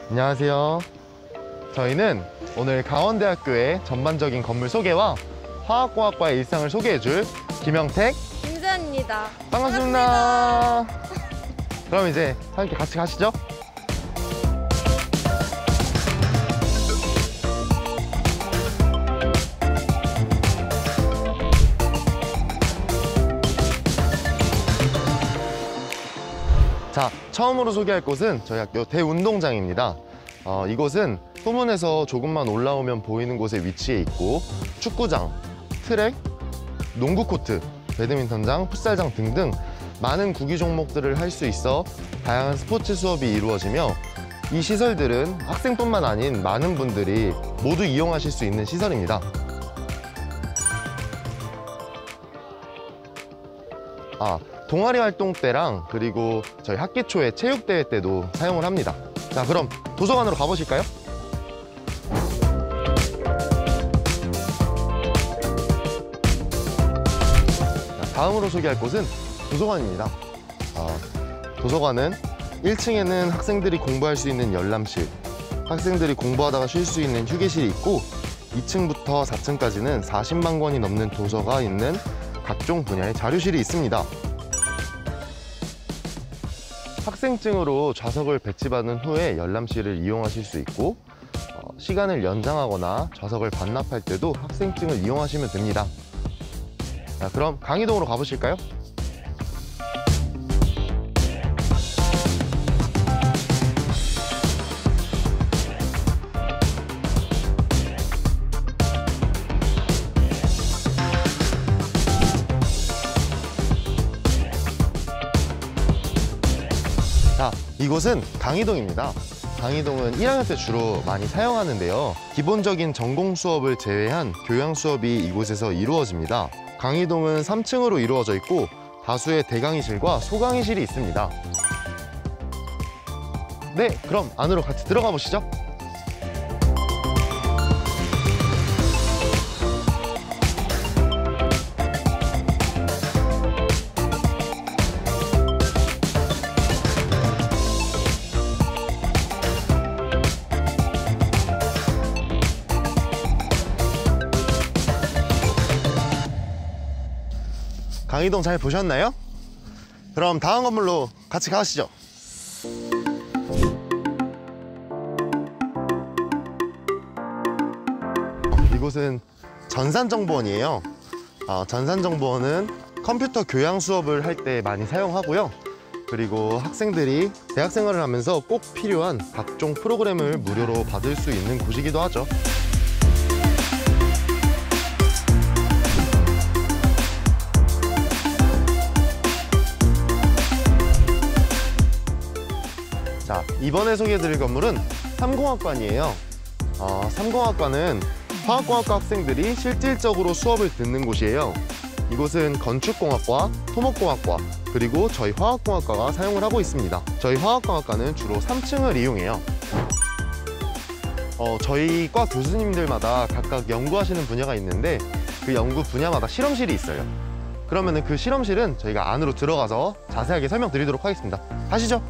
안녕하세요. 저희는 오늘 강원대학교의 전반적인 건물 소개와 화학공학과의 일상을 소개해줄 김영택, 김재현입니다. 반갑습니다. 그럼 이제 함께 같이 가시죠. 자, 처음으로 소개할 곳은 저희 학교 대운동장입니다. 이곳은 후문에서 조금만 올라오면 보이는 곳에 위치해 있고 축구장, 트랙, 농구코트, 배드민턴장, 풋살장 등등 많은 구기 종목들을 할 수 있어 다양한 스포츠 수업이 이루어지며 이 시설들은 학생뿐만 아닌 많은 분들이 모두 이용하실 수 있는 시설입니다. 동아리 활동 때랑 그리고 저희 학기 초에 체육대회 때도 사용을 합니다. 자, 그럼 도서관으로 가보실까요? 다음으로 소개할 곳은 도서관입니다. 도서관은 1층에는 학생들이 공부할 수 있는 열람실, 학생들이 공부하다가 쉴 수 있는 휴게실이 있고 2층부터 4층까지는 40만 권이 넘는 도서가 있는 각종 분야의 자료실이 있습니다. 학생증으로 좌석을 배치받은 후에 열람실을 이용하실 수 있고 시간을 연장하거나 좌석을 반납할 때도 학생증을 이용하시면 됩니다. 자, 그럼 강의동으로 가보실까요? 자, 이곳은 강의동입니다. 강의동은 1학년 때 주로 많이 사용하는데요. 기본적인 전공 수업을 제외한 교양 수업이 이곳에서 이루어집니다. 강의동은 3층으로 이루어져 있고 다수의 대강의실과 소강의실이 있습니다. 네, 그럼 안으로 같이 들어가 보시죠. 강의동 잘 보셨나요? 그럼 다음 건물로 같이 가시죠. 이곳은 전산정보원이에요. 전산정보원은 컴퓨터 교양 수업을 할 때 많이 사용하고요. 그리고 학생들이 대학생활을 하면서 꼭 필요한 각종 프로그램을 무료로 받을 수 있는 곳이기도 하죠. 자, 이번에 소개해드릴 건물은 3공학관이에요. 3공학관은 화학공학과 학생들이 실질적으로 수업을 듣는 곳이에요. 이곳은 건축공학과, 토목공학과, 그리고 저희 화학공학과가 사용을 하고 있습니다. 저희 화학공학과는 주로 3층을 이용해요. 저희 과 교수님들마다 각각 연구하시는 분야가 있는데 그 연구 분야마다 실험실이 있어요. 그러면 그 실험실은 저희가 안으로 들어가서 자세하게 설명드리도록 하겠습니다. 가시죠.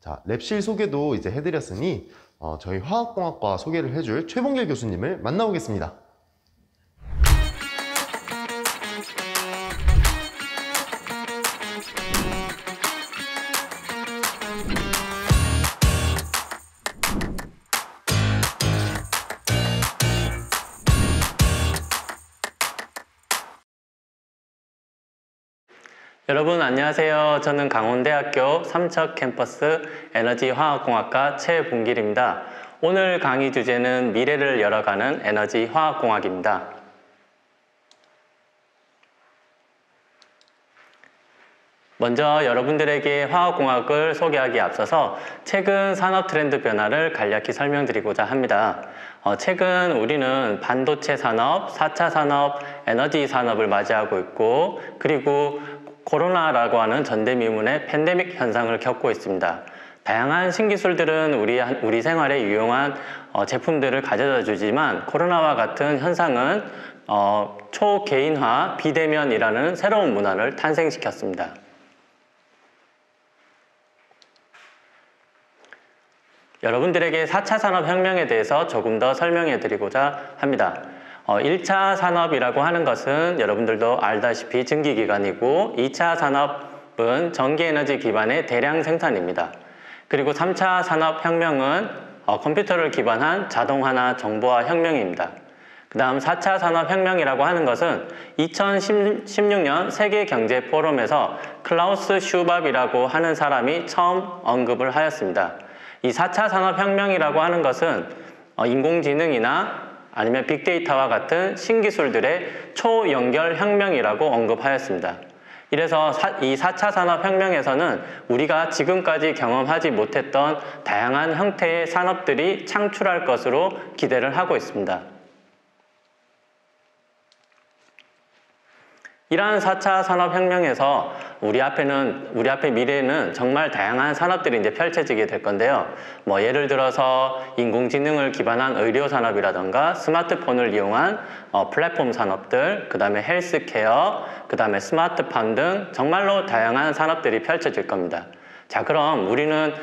자, 랩실 소개도 이제 해드렸으니 저희 화학공학과 소개를 해줄 최봉길 교수님을 만나보겠습니다. 여러분 안녕하세요. 저는 강원대학교 삼척 캠퍼스 에너지화학공학과 최봉길입니다. 오늘 강의 주제는 미래를 열어가는 에너지화학공학입니다. 먼저 여러분들에게 화학공학을 소개하기에 앞서서 최근 산업 트렌드 변화를 간략히 설명드리고자 합니다. 최근 우리는 반도체 산업, 4차 산업, 에너지 산업을 맞이하고 있고, 그리고 코로나라고 하는 전대미문의 팬데믹 현상을 겪고 있습니다. 다양한 신기술들은 우리 생활에 유용한 제품들을 가져다 주지만 코로나와 같은 현상은 초개인화, 비대면이라는 새로운 문화를 탄생시켰습니다. 여러분들에게 4차 산업혁명에 대해서 조금 더 설명해 드리고자 합니다. 1차 산업이라고 하는 것은 여러분들도 알다시피 증기기관이고 2차 산업은 전기에너지 기반의 대량 생산입니다. 그리고 3차 산업혁명은 컴퓨터를 기반한 자동화나 정보화 혁명입니다. 그 다음 4차 산업혁명이라고 하는 것은 2016년 세계경제포럼에서 클라우스 슈밥이라고 하는 사람이 처음 언급을 하였습니다. 이 4차 산업혁명이라고 하는 것은 인공지능이나 아니면 빅데이터와 같은 신기술들의 초연결혁명이라고 언급하였습니다. 이래서 이 4차 산업혁명에서는 우리가 지금까지 경험하지 못했던 다양한 형태의 산업들이 창출할 것으로 기대를 하고 있습니다. 이러한 4차 산업혁명에서 우리 앞에 미래에는 정말 다양한 산업들이 이제 펼쳐지게 될 건데요. 예를 들어서 인공지능을 기반한 의료산업이라던가 스마트폰을 이용한 플랫폼 산업들, 그 다음에 헬스케어, 그 다음에 스마트팜 등 정말로 다양한 산업들이 펼쳐질 겁니다. 자, 그럼 우리는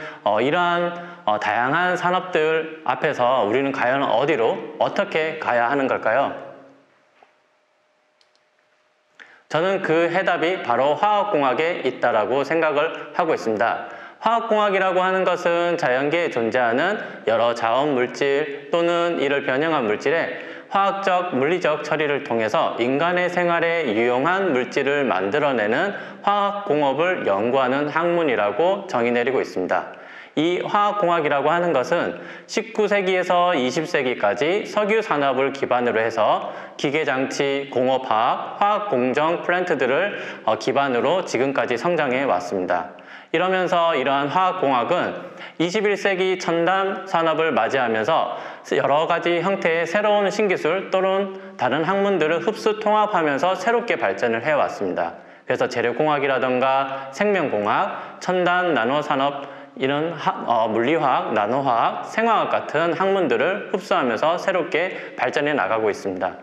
이러한 다양한 산업들 앞에서 우리는 과연 어디로, 어떻게 가야 하는 걸까요? 저는 그 해답이 바로 화학공학에 있다라고 생각을 하고 있습니다. 화학공학이라고 하는 것은 자연계에 존재하는 여러 자원 물질 또는 이를 변형한 물질의 화학적, 물리적 처리를 통해서 인간의 생활에 유용한 물질을 만들어내는 화학공업을 연구하는 학문이라고 정의 내리고 있습니다. 이 화학공학이라고 하는 것은 19세기에서 20세기까지 석유 산업을 기반으로 해서 기계장치, 공업화학, 화학공정 플랜트들을 기반으로 지금까지 성장해 왔습니다. 이러면서 이러한 화학공학은 21세기 첨단 산업을 맞이하면서 여러 가지 형태의 새로운 신기술 또는 다른 학문들을 흡수 통합하면서 새롭게 발전을 해왔습니다. 그래서 재료공학이라던가 생명공학, 첨단 나노산업, 이런 물리화학, 나노화학, 생화학 같은 학문들을 흡수하면서 새롭게 발전해 나가고 있습니다.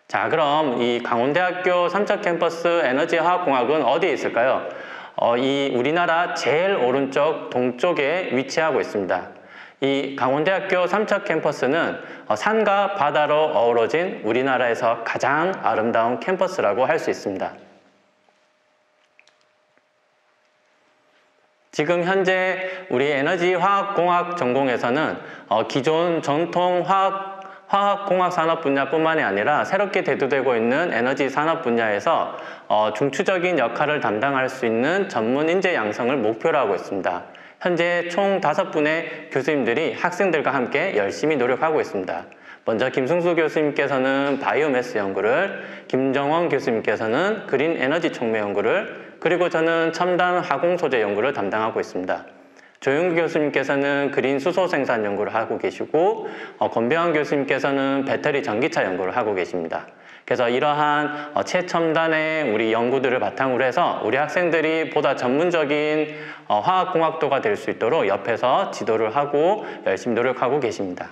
자, 그럼 이 강원대학교 삼척 캠퍼스 에너지화학공학은 어디에 있을까요? 이 우리나라 제일 오른쪽 동쪽에 위치하고 있습니다. 이 강원대학교 삼척 캠퍼스는 산과 바다로 어우러진 우리나라에서 가장 아름다운 캠퍼스라고 할 수 있습니다. 지금 현재 우리 에너지화학공학 전공에서는 기존 전통 화학공학 산업 분야뿐만이 아니라 새롭게 대두되고 있는 에너지 산업 분야에서 중추적인 역할을 담당할 수 있는 전문 인재 양성을 목표로 하고 있습니다. 현재 총 5분의 교수님들이 학생들과 함께 열심히 노력하고 있습니다. 먼저 김승수 교수님께서는 바이오매스 연구를, 김정원 교수님께서는 그린 에너지 촉매 연구를, 그리고 저는 첨단 화공 소재 연구를 담당하고 있습니다. 조영구 교수님께서는 그린 수소 생산 연구를 하고 계시고 권병환 교수님께서는 배터리 전기차 연구를 하고 계십니다. 그래서 이러한 최첨단의 우리 연구들을 바탕으로 해서 우리 학생들이 보다 전문적인 화학공학도가 될 수 있도록 옆에서 지도를 하고 열심히 노력하고 계십니다.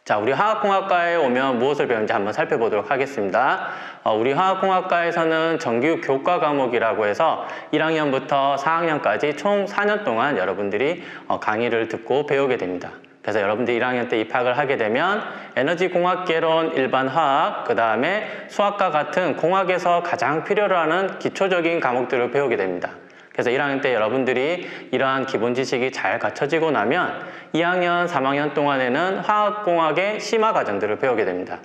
자, 우리 화학공학과에 오면 무엇을 배우는지 한번 살펴보도록 하겠습니다. 우리 화학공학과에서는 정규 교과 과목이라고 해서 1학년부터 4학년까지 총 4년 동안 여러분들이 강의를 듣고 배우게 됩니다. 그래서 여러분들이 1학년 때 입학을 하게 되면 에너지공학개론, 일반화학, 그 다음에 수학과 같은 공학에서 가장 필요로 하는 기초적인 과목들을 배우게 됩니다. 그래서 1학년 때 여러분들이 이러한 기본 지식이 잘 갖춰지고 나면 2학년, 3학년 동안에는 화학공학의 심화 과정들을 배우게 됩니다.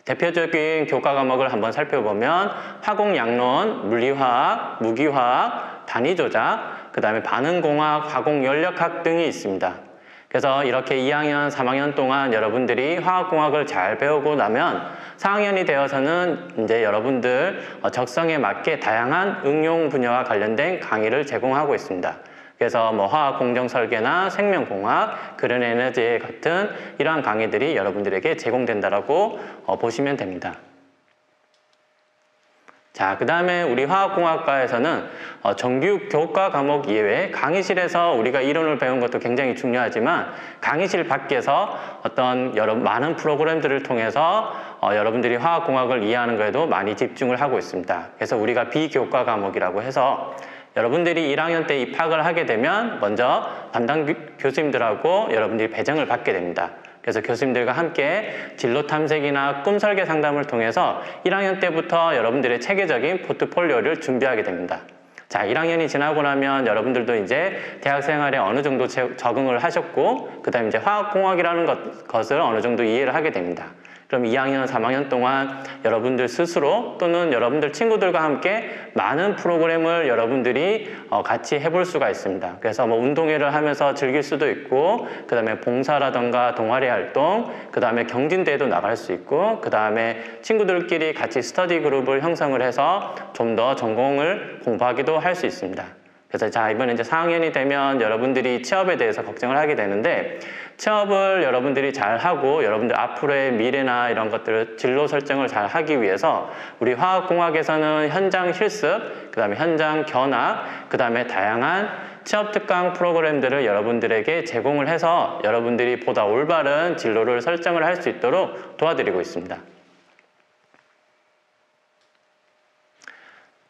대표적인 교과 과목을 한번 살펴보면 화공양론, 물리화학, 무기화학, 단위조작, 그 다음에 반응공학, 화공연력학 등이 있습니다. 그래서 이렇게 2학년, 3학년 동안 여러분들이 화학공학을 잘 배우고 나면 4학년이 되어서는 이제 여러분들 적성에 맞게 다양한 응용 분야와 관련된 강의를 제공하고 있습니다. 그래서 뭐 화학 공정 설계나 생명공학, 그린 에너지 같은 이러한 강의들이 여러분들에게 제공된다라고 보시면 됩니다. 자, 그 다음에 우리 화학공학과에서는 정규 교과 과목 이외에 강의실에서 우리가 이론을 배우는 것도 굉장히 중요하지만 강의실 밖에서 어떤 많은 프로그램들을 통해서 여러분들이 화학공학을 이해하는 거에도 많이 집중을 하고 있습니다. 그래서 우리가 비교과 과목이라고 해서 여러분들이 1학년 때 입학을 하게 되면 먼저 담당 교수님들하고 여러분들이 배정을 받게 됩니다. 그래서 교수님들과 함께 진로 탐색이나 꿈 설계 상담을 통해서 1학년 때부터 여러분들의 체계적인 포트폴리오를 준비하게 됩니다. 자, 1학년이 지나고 나면 여러분들도 이제 대학 생활에 어느 정도 적응을 하셨고, 그 다음에 이제 화학공학이라는 것을 어느 정도 이해를 하게 됩니다. 그럼 2학년, 3학년 동안 여러분들 스스로 또는 여러분들 친구들과 함께 많은 프로그램을 여러분들이 같이 해볼 수가 있습니다. 그래서 뭐 운동회를 하면서 즐길 수도 있고, 그 다음에 봉사라던가 동아리 활동, 그 다음에 경진대회도 나갈 수 있고, 그 다음에 친구들끼리 같이 스터디 그룹을 형성을 해서 좀 더 전공을 공부하기도 할 수 있습니다. 그래서 자, 이번에 이제 4학년이 되면 여러분들이 취업에 대해서 걱정을 하게 되는데, 취업을 여러분들이 잘 하고 여러분들 앞으로의 미래나 이런 것들을 진로 설정을 잘 하기 위해서 우리 화학공학에서는 현장 실습, 그 다음에 현장 견학, 그 다음에 다양한 취업 특강 프로그램들을 여러분들에게 제공을 해서 여러분들이 보다 올바른 진로를 설정을 할 수 있도록 도와드리고 있습니다.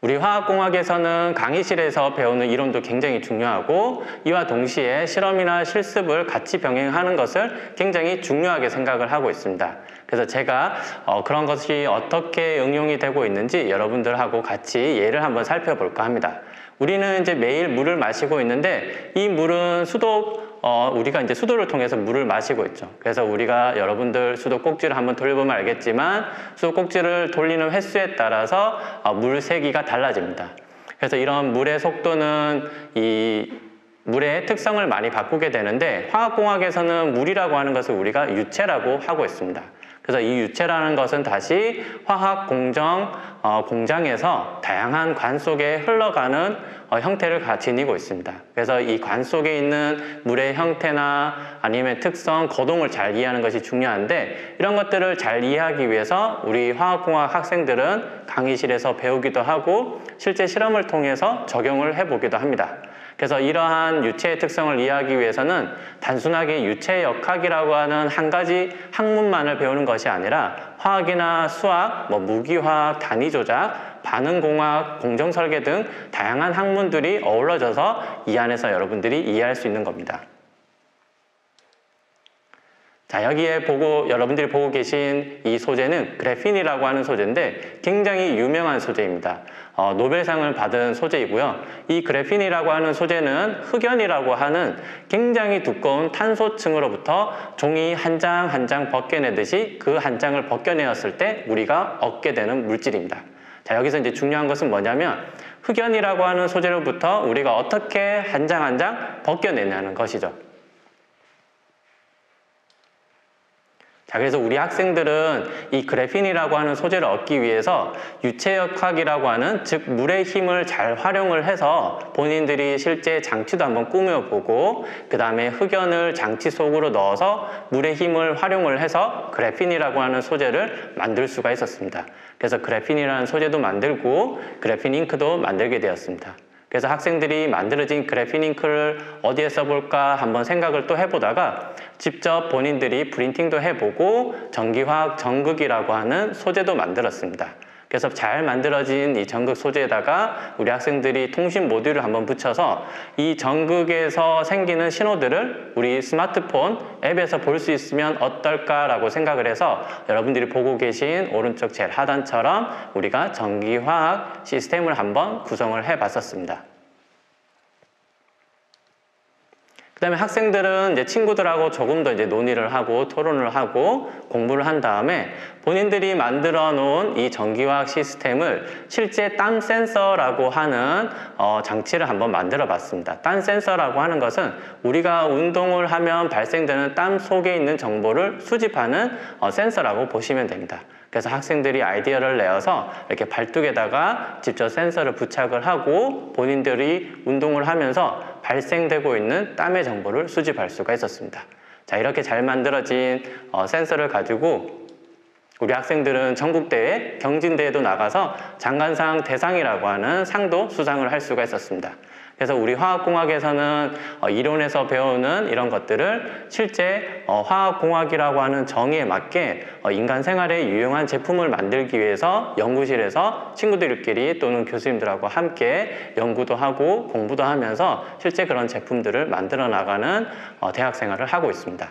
우리 화학공학에서는 강의실에서 배우는 이론도 굉장히 중요하고, 이와 동시에 실험이나 실습을 같이 병행하는 것을 굉장히 중요하게 생각을 하고 있습니다. 그래서 제가 그런 것이 어떻게 응용이 되고 있는지 여러분들하고 같이 예를 한번 살펴볼까 합니다. 우리는 이제 매일 물을 마시고 있는데, 이 물은 우리가 이제 수도를 통해서 물을 마시고 있죠. 그래서 우리가 여러분들 수도 꼭지를 한번 돌려보면 알겠지만, 수도 꼭지를 돌리는 횟수에 따라서 물 세기가 달라집니다. 그래서 이런 물의 속도는 이 물의 특성을 많이 바꾸게 되는데, 화학공학에서는 물이라고 하는 것을 우리가 유체라고 하고 있습니다. 그래서 이 유체라는 것은 다시 화학 공장에서 다양한 관 속에 흘러가는 형태를 지니고 있습니다. 그래서 이 관 속에 있는 물의 형태나 아니면 특성, 거동을 잘 이해하는 것이 중요한데, 이런 것들을 잘 이해하기 위해서 우리 화학공학 학생들은 강의실에서 배우기도 하고 실제 실험을 통해서 적용을 해보기도 합니다. 그래서 이러한 유체의 특성을 이해하기 위해서는 단순하게 유체역학이라고 하는 한 가지 학문만을 배우는 것이 아니라 화학이나 수학, 무기화학, 단위조작, 반응공학, 공정설계 등 다양한 학문들이 어우러져서 이 안에서 여러분들이 이해할 수 있는 겁니다. 자, 여기에 여러분들이 보고 계신 이 소재는 그래핀이라고 하는 소재인데 굉장히 유명한 소재입니다. 노벨상을 받은 소재이고요. 이 그래핀이라고 하는 소재는 흑연이라고 하는 굉장히 두꺼운 탄소층으로부터 종이 한 장 한 장 벗겨내듯이 그 한 장을 벗겨내었을 때 우리가 얻게 되는 물질입니다. 자, 여기서 이제 중요한 것은 뭐냐면 흑연이라고 하는 소재로부터 우리가 어떻게 한 장 한 장 벗겨내냐는 것이죠. 자, 그래서 우리 학생들은 이 그래핀이라고 하는 소재를 얻기 위해서 유체역학이라고 하는, 즉 물의 힘을 잘 활용을 해서 본인들이 실제 장치도 한번 꾸며보고, 그 다음에 흑연을 장치 속으로 넣어서 물의 힘을 활용을 해서 그래핀이라고 하는 소재를 만들 수가 있었습니다. 그래서 그래핀이라는 소재도 만들고 그래핀 잉크도 만들게 되었습니다. 그래서 학생들이 만들어진 그래픽 잉크를 어디에 써볼까 한번 생각을 또 해보다가 직접 본인들이 프린팅도 해보고 전기화학 전극이라고 하는 소재도 만들었습니다. 그래서 잘 만들어진 이 전극 소재에다가 우리 학생들이 통신 모듈을 한번 붙여서 이 전극에서 생기는 신호들을 우리 스마트폰 앱에서 볼 수 있으면 어떨까라고 생각을 해서 여러분들이 보고 계신 오른쪽 제일 하단처럼 우리가 전기화학 시스템을 한번 구성을 해 봤었습니다. 그 다음에 학생들은 이제 친구들하고 조금 더 이제 논의를 하고 토론을 하고 공부를 한 다음에 본인들이 만들어 놓은 이 전기화학 시스템을 실제 땀 센서라고 하는 장치를 한번 만들어 봤습니다. 땀 센서라고 하는 것은 우리가 운동을 하면 발생되는 땀 속에 있는 정보를 수집하는 센서라고 보시면 됩니다. 그래서 학생들이 아이디어를 내어서 이렇게 발뚝에다가 직접 센서를 부착을 하고 본인들이 운동을 하면서 발생되고 있는 땀의 정보를 수집할 수가 있었습니다. 자, 이렇게 잘 만들어진 센서를 가지고 우리 학생들은 전국대회, 경진대회도 나가서 장관상 대상이라고 하는 상도 수상을 할 수가 있었습니다. 그래서 우리 화학공학에서는 이론에서 배우는 이런 것들을 실제 화학공학이라고 하는 정의에 맞게 인간 생활에 유용한 제품을 만들기 위해서 연구실에서 친구들끼리 또는 교수님들하고 함께 연구도 하고 공부도 하면서 실제 그런 제품들을 만들어 나가는 대학 생활을 하고 있습니다.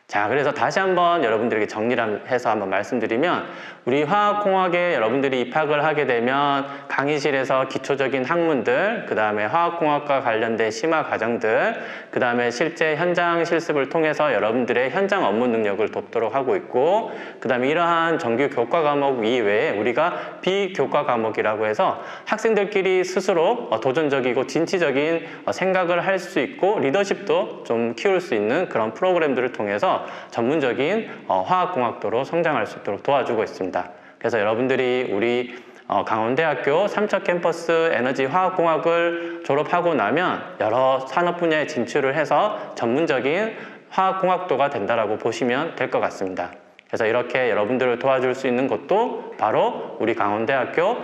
자, 그래서 다시 한번 여러분들에게 정리를 해서 한번 말씀드리면 우리 화학공학에 여러분들이 입학을 하게 되면 강의실에서 기초적인 학문들, 그 다음에 화학공학과 관련된 심화 과정들, 그 다음에 실제 현장 실습을 통해서 여러분들의 현장 업무 능력을 돕도록 하고 있고, 그 다음에 이러한 정규 교과 과목 이외에 우리가 비교과 과목이라고 해서 학생들끼리 스스로 도전적이고 진취적인 생각을 할 수 있고 리더십도 좀 키울 수 있는 그런 프로그램들을 통해서 전문적인 화학공학도로 성장할 수 있도록 도와주고 있습니다. 그래서 여러분들이 우리 강원대학교 삼척 캠퍼스 에너지 화학공학을 졸업하고 나면 여러 산업 분야에 진출을 해서 전문적인 화학공학도가 된다라고 보시면 될 것 같습니다. 그래서 이렇게 여러분들을 도와줄 수 있는 곳도 바로 우리 강원대학교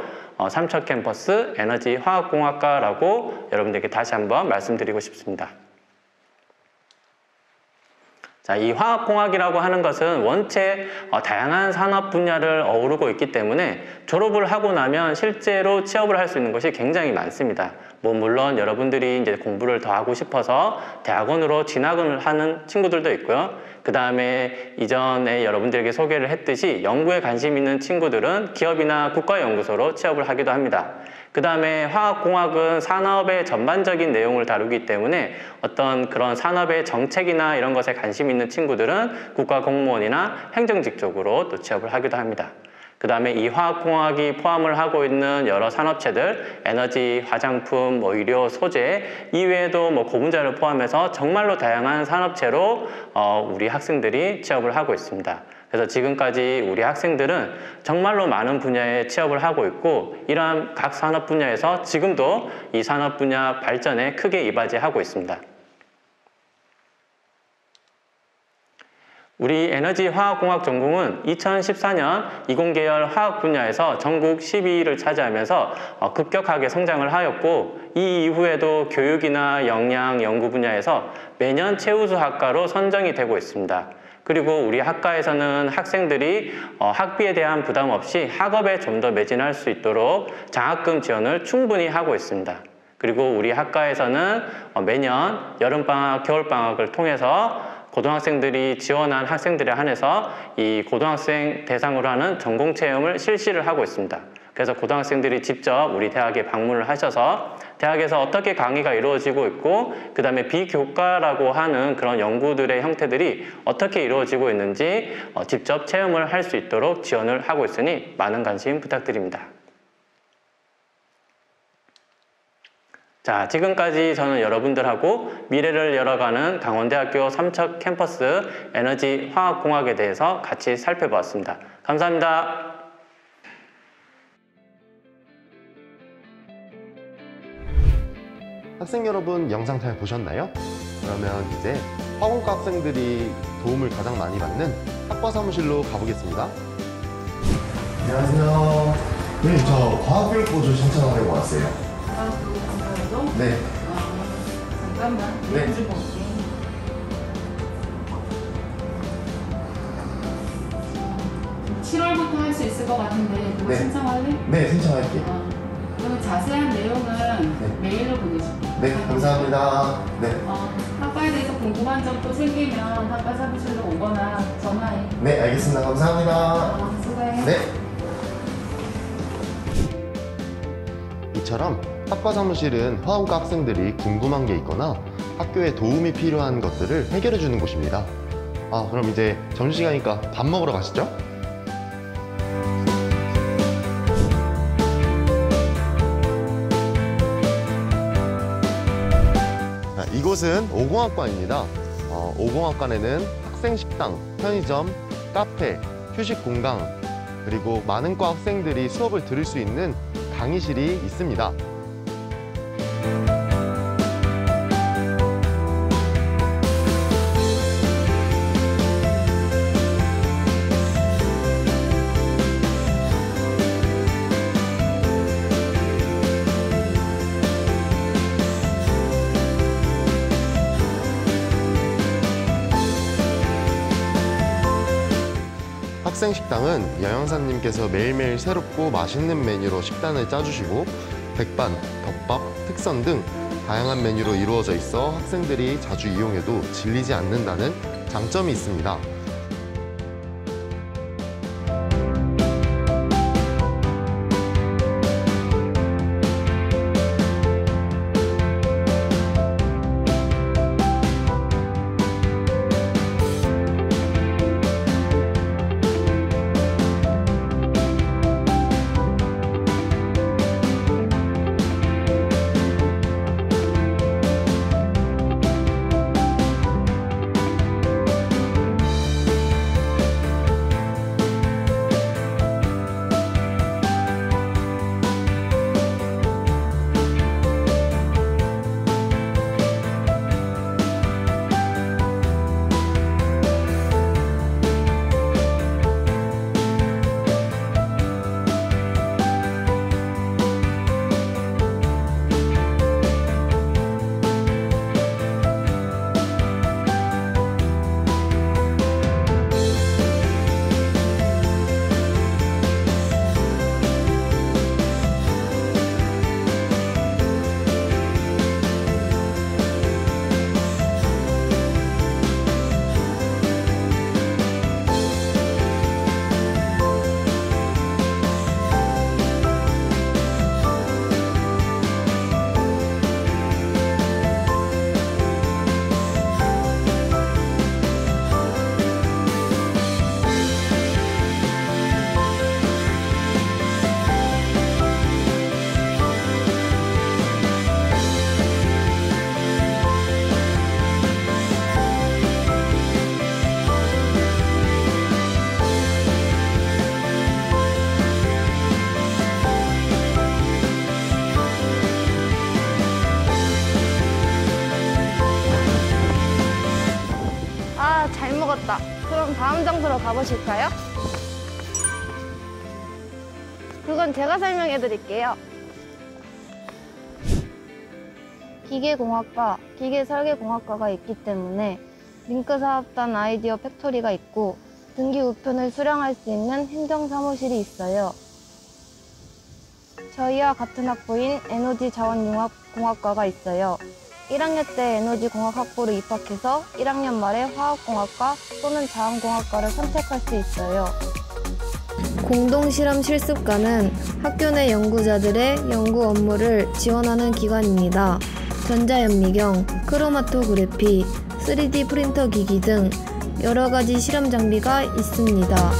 삼척 캠퍼스 에너지 화학공학과라고 여러분들께 다시 한번 말씀드리고 싶습니다. 자, 이 화학공학이라고 하는 것은 원체 다양한 산업 분야를 어우르고 있기 때문에 졸업을 하고 나면 실제로 취업을 할 수 있는 것이 굉장히 많습니다. 물론 여러분들이 이제 공부를 더 하고 싶어서 대학원으로 진학을 하는 친구들도 있고요. 그 다음에 이전에 여러분들에게 소개를 했듯이 연구에 관심 있는 친구들은 기업이나 국가연구소로 취업을 하기도 합니다. 그 다음에 화학공학은 산업의 전반적인 내용을 다루기 때문에 어떤 그런 산업의 정책이나 이런 것에 관심 있는 친구들은 국가공무원이나 행정직 쪽으로 또 취업을 하기도 합니다. 그 다음에 이 화학공학이 포함을 하고 있는 여러 산업체들, 에너지, 화장품, 의료, 소재 이외에도 고분자를 포함해서 정말로 다양한 산업체로 우리 학생들이 취업을 하고 있습니다. 그래서 지금까지 우리 학생들은 정말로 많은 분야에 취업을 하고 있고 이러한 각 산업 분야에서 지금도 이 산업 분야 발전에 크게 이바지하고 있습니다. 우리 에너지 화학공학 전공은 2014년 이공계열 화학 분야에서 전국 12위를 차지하면서 급격하게 성장을 하였고 이 이후에도 교육이나 역량, 연구 분야에서 매년 최우수 학과로 선정이 되고 있습니다. 그리고 우리 학과에서는 학생들이 학비에 대한 부담 없이 학업에 좀 더 매진할 수 있도록 장학금 지원을 충분히 하고 있습니다. 그리고 우리 학과에서는 매년 여름방학, 겨울방학을 통해서 고등학생들이 지원한 학생들에 한해서 이 고등학생 대상으로 하는 전공체험을 실시를 하고 있습니다. 그래서 고등학생들이 직접 우리 대학에 방문을 하셔서 대학에서 어떻게 강의가 이루어지고 있고 그 다음에 비교과라고 하는 그런 연구들의 형태들이 어떻게 이루어지고 있는지 직접 체험을 할 수 있도록 지원을 하고 있으니 많은 관심 부탁드립니다. 자, 지금까지 저는 여러분들하고 미래를 열어가는 강원대학교 삼척 캠퍼스 에너지 화학공학에 대해서 같이 살펴보았습니다. 감사합니다. 학생 여러분 영상 잘 보셨나요? 그러면 이제 화공과 학생들이 도움을 가장 많이 받는 학과 사무실로 가보겠습니다. 안녕하세요. 네, 저 과학교육보조 신청하려고 왔어요. 아, 그거 네. 잠깐만. 네. 좀 볼게. 7월부터 할 수 있을 것 같은데 그거 네. 신청할래? 네, 신청할게요. 그럼 자세한 내용은 네. 메일로 보내줄게. 네, 감사합니다. 네. 학과에 대해서 궁금한 점 또 생기면 학과 사무실로 오거나 전화해. 네, 알겠습니다. 감사합니다. 수고해. 네. 이처럼 학과 사무실은 화원과 학생들이 궁금한 게 있거나 학교에 도움이 필요한 것들을 해결해 주는 곳입니다. 그럼 이제 점심시간이니까 밥 먹으러 가시죠. 이곳은 오공학과입니다. 오공학과에는 학생 식당, 편의점, 카페, 휴식 공간, 그리고 많은 과 학생들이 수업을 들을 수 있는 강의실이 있습니다. 학생 식당은 영양사님께서 매일매일 새롭고 맛있는 메뉴로 식단을 짜주시고 백반, 덮밥, 특선 등 다양한 메뉴로 이루어져 있어 학생들이 자주 이용해도 질리지 않는다는 장점이 있습니다. 잘 먹었다. 그럼 다음 장소로 가보실까요? 그건 제가 설명해 드릴게요. 기계공학과, 기계설계공학과가 있기 때문에 링크사업단 아이디어 팩토리가 있고 등기 우편을 수령할 수 있는 행정사무실이 있어요. 저희와 같은 학부인 에너지자원융합공학과가 있어요. 1학년 때 에너지공학학부로 입학해서 1학년 말에 화학공학과 또는 자원공학과를 선택할 수 있어요. 공동실험실습과는 학교 내 연구자들의 연구 업무를 지원하는 기관입니다. 전자현미경, 크로마토그래피, 3D 프린터 기기 등 여러 가지 실험 장비가 있습니다.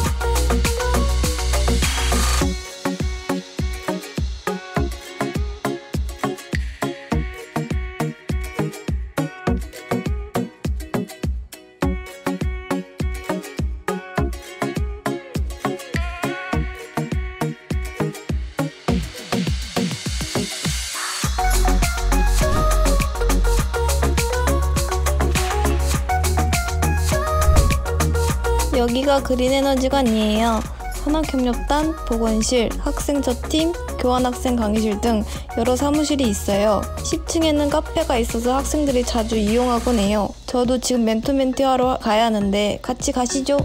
여기가 그린에너지관이에요. 산학협력단, 보건실, 학생처팀, 교환학생 강의실 등 여러 사무실이 있어요. 10층에는 카페가 있어서 학생들이 자주 이용하곤 해요. 저도 지금 멘토멘티 하러 가야 하는데 같이 가시죠.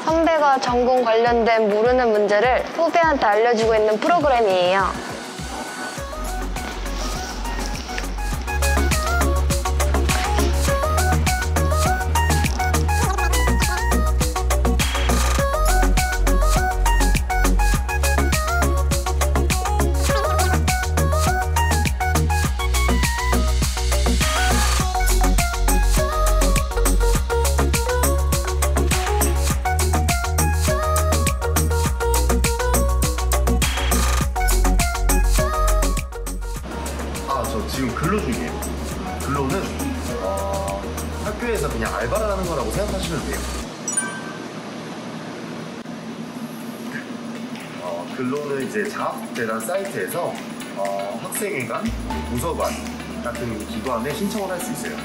선배가 전공 관련된 모르는 문제를 후배한테 알려주고 있는 프로그램이에요. 저 지금 근로 중이에요. 근로는 학교에서 그냥 알바를 하는 거라고 생각하시면 돼요. 근로는 이제 장학재단 사이트에서 학생회관, 도서관 같은 기관에 신청을 할 수 있어요.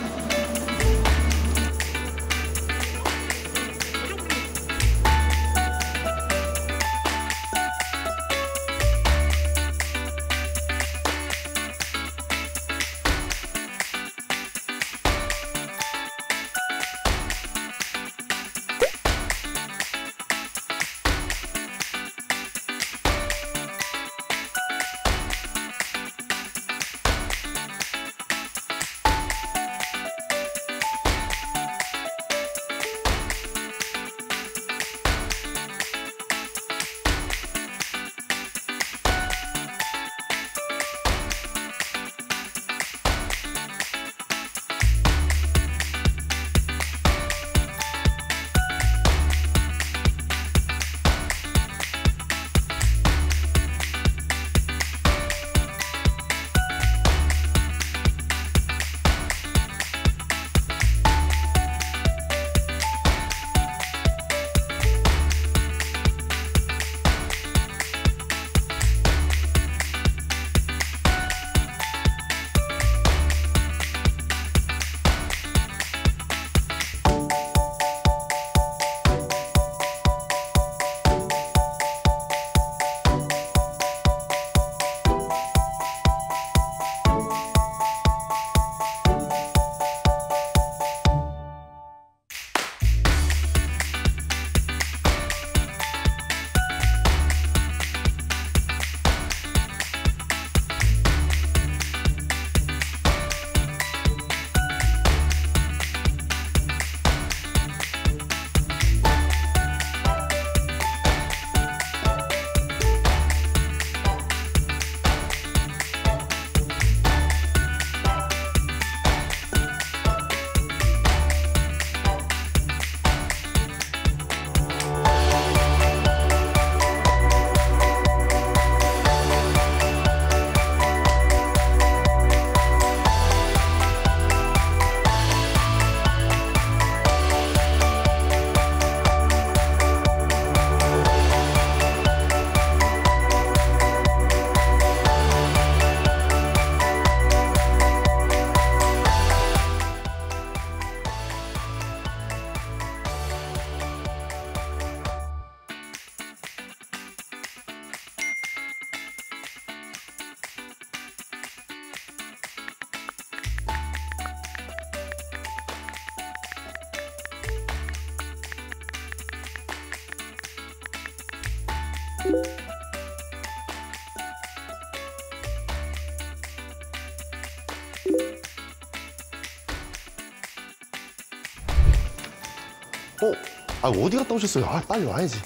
어디 갔다 오셨어요? 빨리 와야지.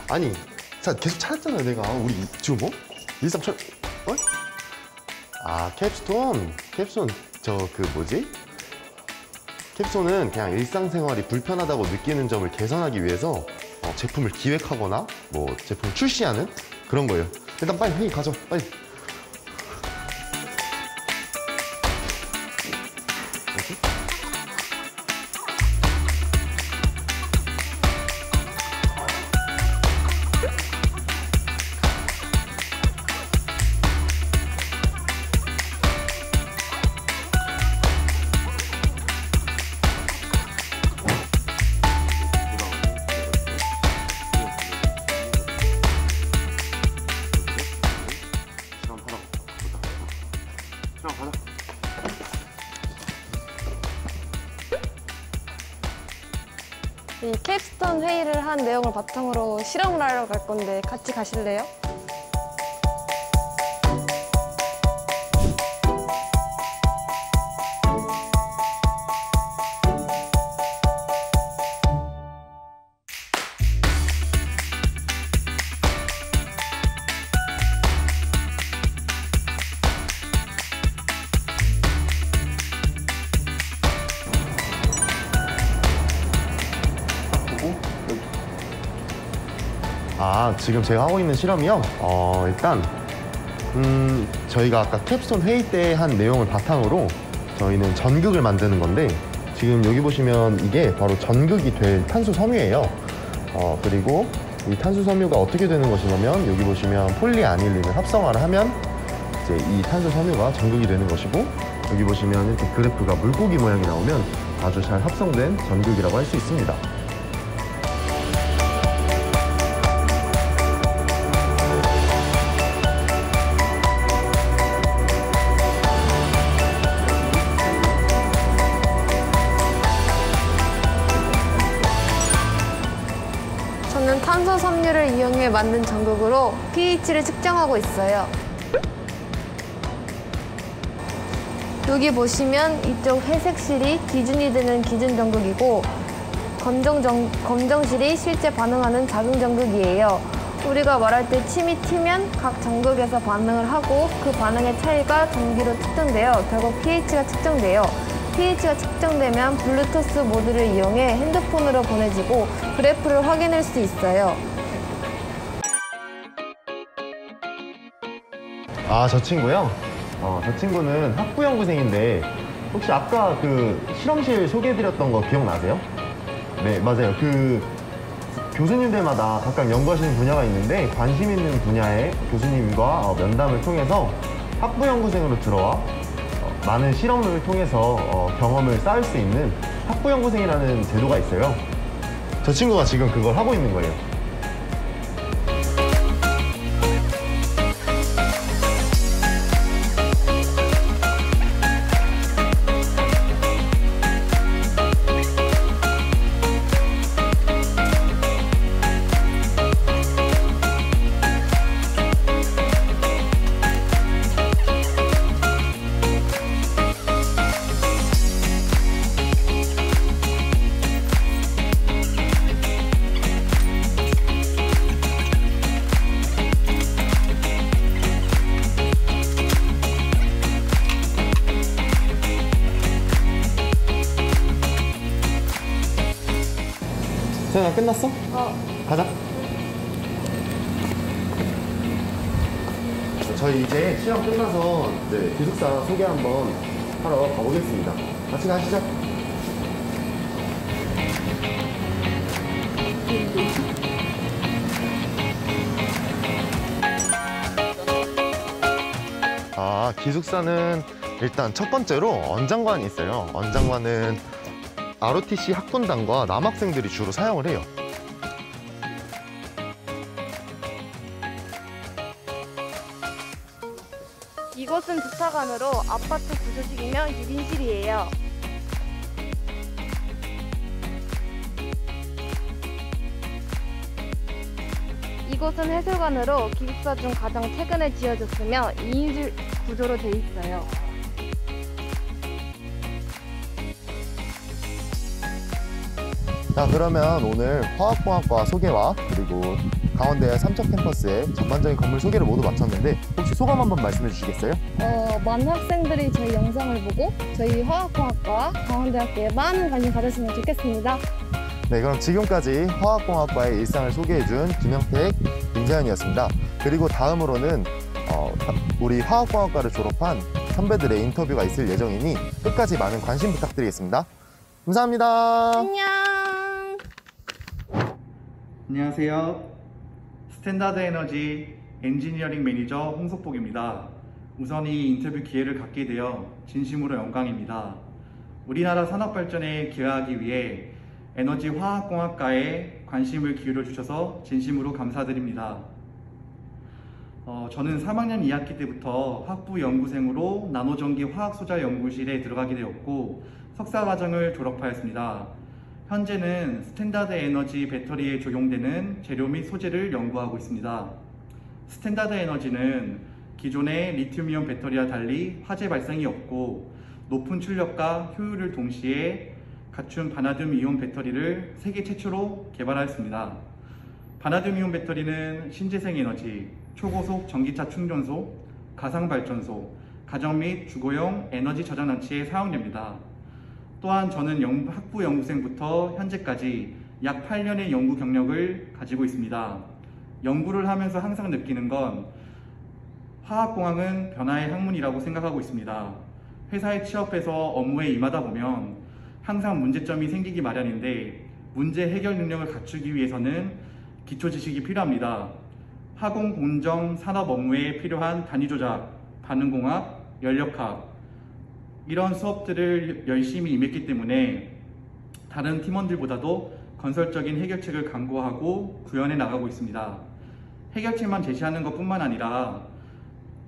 아니, 자, 계속 찾았잖아요, 내가. 우리 지금 뭐? 일상철, 캡스톤. 뭐지? 캡스톤은 그냥 일상생활이 불편하다고 느끼는 점을 개선하기 위해서 제품을 기획하거나 뭐 제품을 출시하는 그런 거예요. 일단 빨리 회의 가죠, 빨리. 이 캡스톤 회의를 한 내용을 바탕으로 실험을 하러 갈 건데 같이 가실래요? 지금 제가 하고 있는 실험이요? 일단 저희가 아까 캡스톤 회의 때 한 내용을 바탕으로 저희는 전극을 만드는 건데, 지금 여기 보시면 이게 바로 전극이 될 탄소 섬유예요. 그리고 이 탄소 섬유가 어떻게 되는 것이냐면, 여기 보시면 폴리아닐린을 합성화를 하면 이제 이 탄소 섬유가 전극이 되는 것이고, 여기 보시면 이렇게 그래프가 물고기 모양이 나오면 아주 잘 합성된 전극이라고 할 수 있습니다. 저는 탄소 섬유를 이용해 만든 전극으로 pH를 측정하고 있어요. 여기 보시면 이쪽 회색실이 기준이 되는 기준 전극이고, 검정실이 실제 반응하는 작은 전극이에요. 우리가 말할 때 침이 튀면 각 전극에서 반응을 하고 그 반응의 차이가 전기로 측정되어 결국 pH가 측정돼요. pH가 측정되면 블루투스 모드를 이용해 핸드폰으로 보내지고 그래프를 확인할 수 있어요. 저 친구요? 저 친구는 학부연구생인데, 혹시 아까 그 실험실 소개해드렸던 거 기억나세요? 네, 맞아요. 그 교수님들마다 각각 연구하시는 분야가 있는데, 관심 있는 분야의 교수님과 면담을 통해서 학부연구생으로 들어와 많은 실험을 통해서 경험을 쌓을 수 있는 학부연구생이라는 제도가 있어요. 저 친구가 지금 그걸 하고 있는 거예요. 세연아, 끝났어? 가자. 저희 이제 시험 끝나서 기숙사 소개 한번 하러 가보겠습니다. 같이 가시죠. 기숙사는 일단 첫 번째로 언장관이 있어요. 언장관은 ROTC 학분단과 남학생들이 주로 사용을 해요. 이곳은 주차관으로 아파트 구조식이며 6인실이에요. 이곳은 해수관으로 기숙사 중 가장 최근에 지어졌으며 2인실 구조로 돼 있어요. 자, 그러면 오늘 화학공학과 소개와 그리고 강원대 삼척 캠퍼스의 전반적인 건물 소개를 모두 마쳤는데, 혹시 소감 한번 말씀해 주시겠어요? 많은 학생들이 저희 영상을 보고 저희 화학공학과와 강원대학교에 많은 관심 가졌으면 좋겠습니다. 네, 그럼 지금까지 화학공학과의 일상을 소개해준 김영택, 임자연이었습니다. 그리고 다음으로는 우리 화학공학과를 졸업한 선배들의 인터뷰가 있을 예정이니 끝까지 많은 관심 부탁드리겠습니다. 감사합니다. 안녕. 안녕하세요. 스탠다드 에너지 엔지니어링 매니저 홍석복입니다. 우선 이 인터뷰 기회를 갖게 되어 진심으로 영광입니다. 우리나라 산업 발전에 기여하기 위해 에너지 화학공학과에 관심을 기울여 주셔서 진심으로 감사드립니다. 저는 3학년 2학기 때부터 학부 연구생으로 나노전기 화학소자 연구실에 들어가게 되었고 석사과정을 졸업하였습니다. 현재는 스탠다드 에너지 배터리에 적용되는 재료 및 소재를 연구하고 있습니다. 스탠다드 에너지는 기존의 리튬이온 배터리와 달리 화재 발생이 없고 높은 출력과 효율을 동시에 갖춘 바나듐 이온 배터리를 세계 최초로 개발하였습니다. 바나듐 이온 배터리는 신재생 에너지, 초고속 전기차 충전소, 가상발전소, 가정 및 주거용 에너지 저장 장치에 사용됩니다. 또한 저는 학부 연구생부터 현재까지 약 8년의 연구 경력을 가지고 있습니다. 연구를 하면서 항상 느끼는 건 화학공학은 변화의 학문이라고 생각하고 있습니다. 회사에 취업해서 업무에 임하다 보면 항상 문제점이 생기기 마련인데 문제 해결 능력을 갖추기 위해서는 기초 지식이 필요합니다. 화공 공정 산업 업무에 필요한 단위 조작, 반응공학, 연력학 이런 수업들을 열심히 임했기 때문에 다른 팀원들보다도 건설적인 해결책을 강구하고 구현해 나가고 있습니다. 해결책만 제시하는 것뿐만 아니라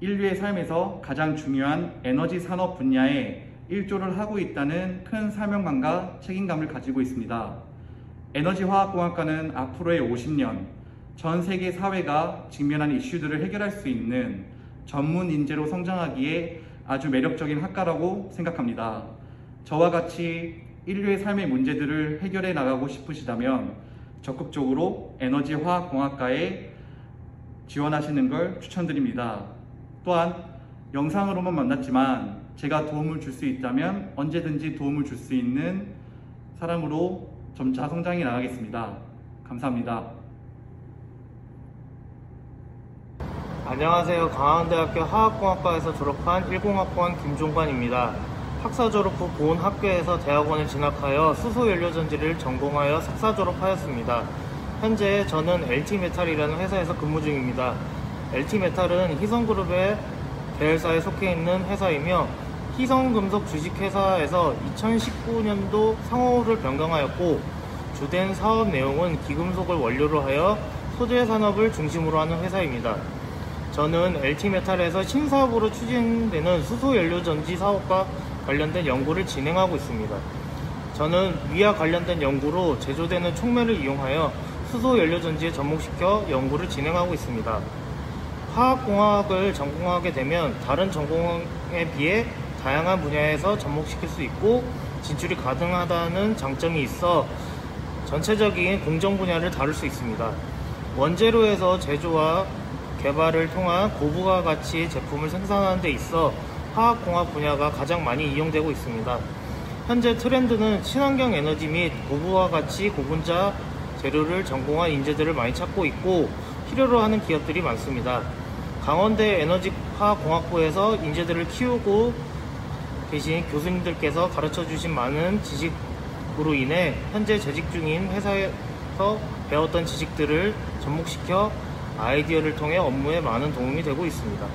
인류의 삶에서 가장 중요한 에너지 산업 분야에 일조를 하고 있다는 큰 사명감과 책임감을 가지고 있습니다. 에너지화학공학과는 앞으로의 50년 전 세계 사회가 직면한 이슈들을 해결할 수 있는 전문 인재로 성장하기에 아주 매력적인 학과라고 생각합니다. 저와 같이 인류의 삶의 문제들을 해결해 나가고 싶으시다면 적극적으로 에너지화학공학과에 지원하시는 걸 추천드립니다. 또한 영상으로만 만났지만 제가 도움을 줄 수 있다면 언제든지 도움을 줄 수 있는 사람으로 점차 성장해 나가겠습니다. 감사합니다. 안녕하세요. 강원대학교 화학공학과에서 졸업한 10학번 김종관입니다. 학사 졸업 후 보은 학교에서 대학원에 진학하여 수소연료전지를 전공하여 석사 졸업하였습니다. 현재 저는 LT메탈이라는 회사에서 근무 중입니다. LT메탈은 희성그룹의 계열사에 속해 있는 회사이며 희성금속 주식회사에서 2019년도 상호를 변경하였고 주된 사업 내용은 기금속을 원료로 하여 소재 산업을 중심으로 하는 회사입니다. 저는 LT메탈에서 신사업으로 추진되는 수소연료전지 사업과 관련된 연구를 진행하고 있습니다. 저는 위와 관련된 연구로 제조되는 촉매를 이용하여 수소연료전지에 접목시켜 연구를 진행하고 있습니다. 화학공학을 전공하게 되면 다른 전공에 비해 다양한 분야에서 접목시킬 수 있고 진출이 가능하다는 장점이 있어 전체적인 공정 분야를 다룰 수 있습니다. 원재료에서 제조와 개발을 통한 고부가 가치 제품을 생산하는 데 있어 화학공학 분야가 가장 많이 이용되고 있습니다. 현재 트렌드는 친환경 에너지 및 고부가 가치 고분자 재료를 전공한 인재들을 많이 찾고 있고 필요로 하는 기업들이 많습니다. 강원대 에너지화학공학부에서 인재들을 키우고 계신 교수님들께서 가르쳐 주신 많은 지식으로 인해 현재 재직 중인 회사에서 배웠던 지식들을 접목시켜 아이디어를 통해 업무에 많은 도움이 되고 있습니다.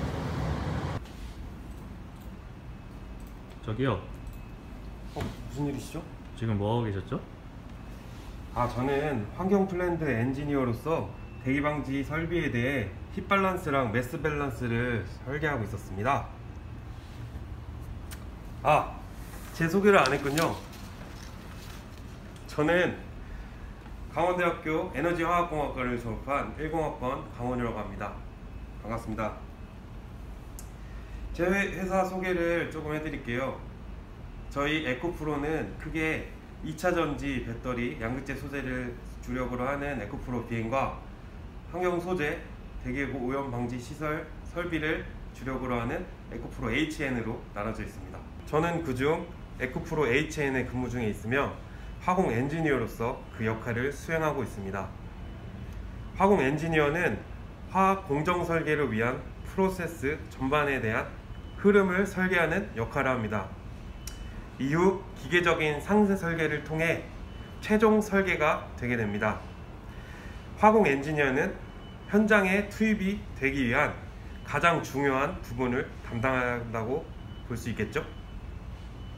저기요. 무슨 일이시죠? 지금 뭐하고 계셨죠? 저는 환경플랜드 엔지니어로서 대기방지 설비에 대해 힙 밸런스랑 매스 밸런스를 설계하고 있었습니다. 제 소개를 안 했군요. 저는 강원대학교 에너지화학공학과를 졸업한 10학번 강원이라고 합니다. 반갑습니다. 제 회사 소개를 조금 해드릴게요. 저희 에코프로는 크게 2차전지 배터리 양극재 소재를 주력으로 하는 에코프로 비행과 환경소재, 대기오염 방지 시설, 설비를 주력으로 하는 에코프로 HN으로 나눠져 있습니다. 저는 그중 에코프로 HN에 근무 중에 있으며 화공 엔지니어로서 그 역할을 수행하고 있습니다. 화공 엔지니어는 화학 공정 설계를 위한 프로세스 전반에 대한 흐름을 설계하는 역할을 합니다. 이후 기계적인 상세 설계를 통해 최종 설계가 되게 됩니다. 화공 엔지니어는 현장에 투입이 되기 위한 가장 중요한 부분을 담당한다고 볼 수 있겠죠?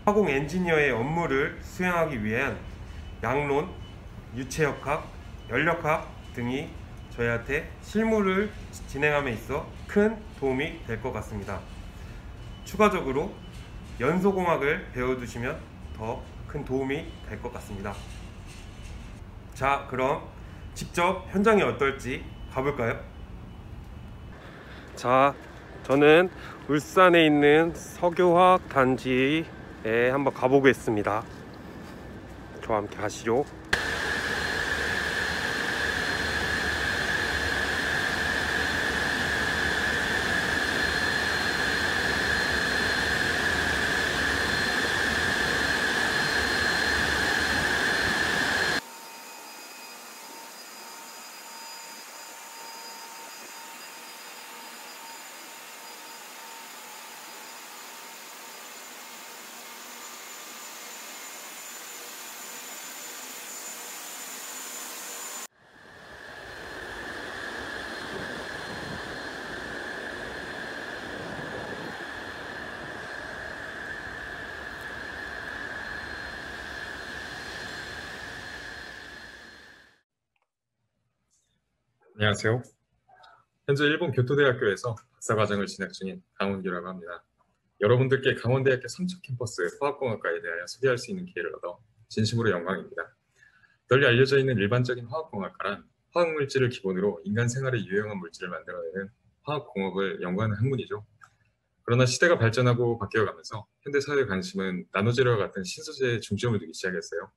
화공 엔지니어의 업무를 수행하기 위한 양론, 유체역학, 연력학 등이 저희한테 실무를 진행함에 있어 큰 도움이 될 것 같습니다. 추가적으로 연소공학을 배워두시면 더 큰 도움이 될 것 같습니다. 자, 그럼 직접 현장이 어떨지 가볼까요? 자, 저는 울산에 있는 석유화학 단지에 한번 가보겠습니다. 저와 함께 가시죠. 안녕하세요. 현재 일본 교토대학교에서 박사과정을 진학 중인 강훈규라고 합니다. 여러분들께 강원대학교 삼척 캠퍼스 화학공학과에 대하여 소개할 수 있는 기회를 얻어 진심으로 영광입니다. 널리 알려져 있는 일반적인 화학공학과란 화학물질을 기본으로 인간 생활에 유용한 물질을 만들어내는 화학공업을 연구하는 학문이죠. 그러나 시대가 발전하고 바뀌어가면서 현대 사회의 관심은 나노재료와 같은 신소재에 중점을 두기 시작했어요.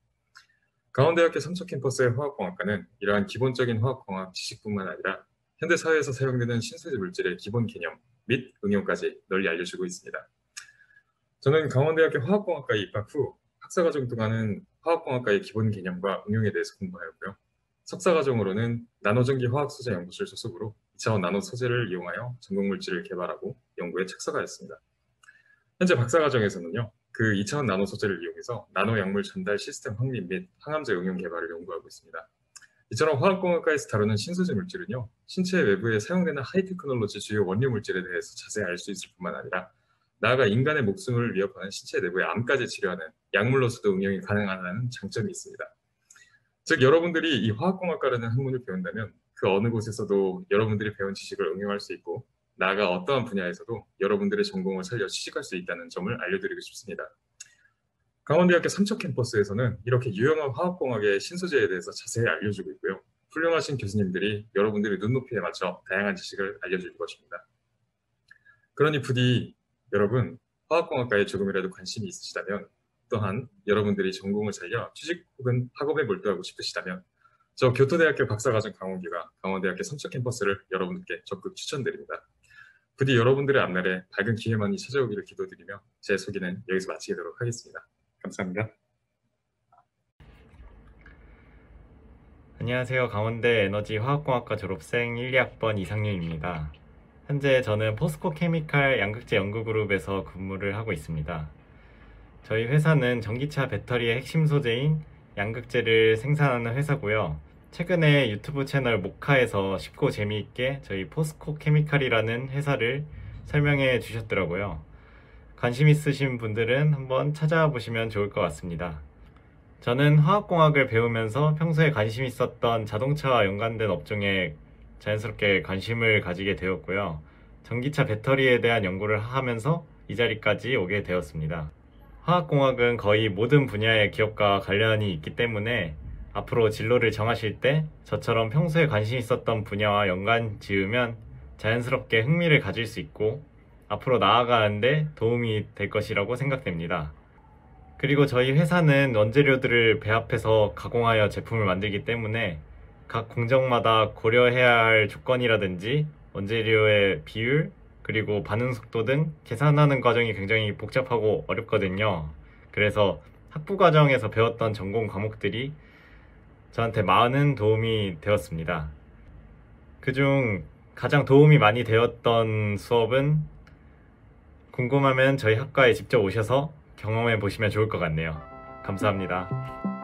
강원대학교 삼척 캠퍼스의 화학공학과는 이러한 기본적인 화학공학 지식뿐만 아니라 현대 사회에서 사용되는 신소재 물질의 기본 개념 및 응용까지 널리 알려주고 있습니다. 저는 강원대학교 화학공학과에 입학 후 학사과정 동안은 화학공학과의 기본 개념과 응용에 대해서 공부하였고요. 석사과정으로는 나노전기 화학소재 연구실 소속으로 2차원 나노 소재를 이용하여 전공물질을 개발하고 연구에 착석하였습니다. 현재 박사과정에서는요. 그 2차원 나노 소재를 이용해서 나노 약물 전달 시스템 확립 및 항암제 응용 개발을 연구하고 있습니다. 이처럼 화학공학과에서 다루는 신소재 물질은요. 신체 외부에 사용되는 하이테크놀로지 주요 원료 물질에 대해서 자세히 알 수 있을 뿐만 아니라 나아가 인간의 목숨을 위협하는 신체 내부의 암까지 치료하는 약물로서도 응용이 가능하다는 장점이 있습니다. 즉 여러분들이 이 화학공학과라는 학문을 배운다면 그 어느 곳에서도 여러분들이 배운 지식을 응용할 수 있고 나아가 어떠한 분야에서도 여러분들의 전공을 살려 취직할 수 있다는 점을 알려드리고 싶습니다. 강원대학교 삼척 캠퍼스에서는 이렇게 유용한 화학공학의 신소재에 대해서 자세히 알려주고 있고요. 훌륭하신 교수님들이 여러분들의 눈높이에 맞춰 다양한 지식을 알려줄 것입니다. 그러니 부디 여러분 화학공학과에 조금이라도 관심이 있으시다면 또한 여러분들이 전공을 살려 취직 혹은 학업에 몰두하고 싶으시다면 저 교토대학교 박사과정 강원규가 강원대학교 삼척 캠퍼스를 여러분들께 적극 추천드립니다. 부디 여러분들의 앞날에 밝은 기회만이 찾아오기를 기도드리며 제 소개는 여기서 마치도록 하겠습니다. 감사합니다. 안녕하세요. 강원대 에너지 화학공학과 졸업생 1, 2학번 이상윤입니다. 현재 저는 포스코 케미칼 양극재 연구그룹에서 근무를 하고 있습니다. 저희 회사는 전기차 배터리의 핵심 소재인 양극재를 생산하는 회사고요. 최근에 유튜브 채널 모카에서 쉽고 재미있게 저희 포스코 케미칼이라는 회사를 설명해 주셨더라고요. 관심 있으신 분들은 한번 찾아와 보시면 좋을 것 같습니다. 저는 화학공학을 배우면서 평소에 관심 있었던 자동차와 연관된 업종에 자연스럽게 관심을 가지게 되었고요. 전기차 배터리에 대한 연구를 하면서 이 자리까지 오게 되었습니다. 화학공학은 거의 모든 분야의 기업과 관련이 있기 때문에 앞으로 진로를 정하실 때 저처럼 평소에 관심 있었던 분야와 연관 지으면 자연스럽게 흥미를 가질 수 있고 앞으로 나아가는데 도움이 될 것이라고 생각됩니다. 그리고 저희 회사는 원재료들을 배합해서 가공하여 제품을 만들기 때문에 각 공정마다 고려해야 할 조건이라든지 원재료의 비율 그리고 반응 속도 등 계산하는 과정이 굉장히 복잡하고 어렵거든요. 그래서 학부 과정에서 배웠던 전공 과목들이 저한테 많은 도움이 되었습니다. 그중 가장 도움이 많이 되었던 수업은 궁금하면 저희 학과에 직접 오셔서 경험해 보시면 좋을 것 같네요. 감사합니다.